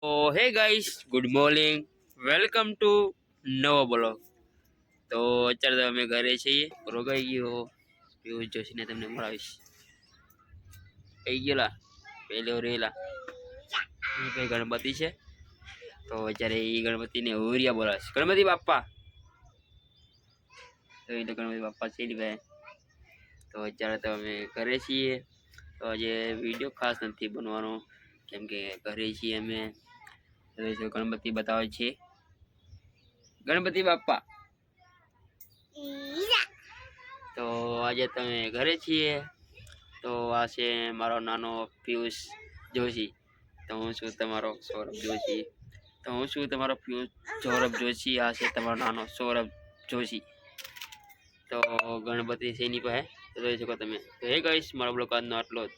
તો હે guys, good morning, welcome to નવો બ્લોગ. તો અત્યારે તો અમે ઘરે છીએ. રોગાઈ ગયો પીવું જોશીને તમને મળાવીશ. કઈ ગયેલા પહેલો રેલા કઈ ગણપતિ છે, તો અત્યારે એ ગણપતિને ઓરિયા બોલાવે છે. ગણપતિ બાપ્પા, તો એ તો ગણપતિ બાપ્પા છે ભાઈ. તો અત્યારે તો અમે ઘરે છીએ. તો આજે વિડીયો ખાસ નથી બનવાનો, કેમ કે ઘરે છીએ અમે. ગણપતિ બતાવે છે. ગણપતિ બાપ્પા, તો આજે તમે ઘરે છીએ. તો આ છે મારો નાનો પિયુષ જોશી. તો હું છું તમારો સૌરભ જોશી. આ છે તમારો નાનો સૌરભ જોશી. તો ગણપતિ છે એની પાસે જોઈ શકો તમે. તો હે ગાઈસ, મારો બ્લોગ આજનો આટલો જ.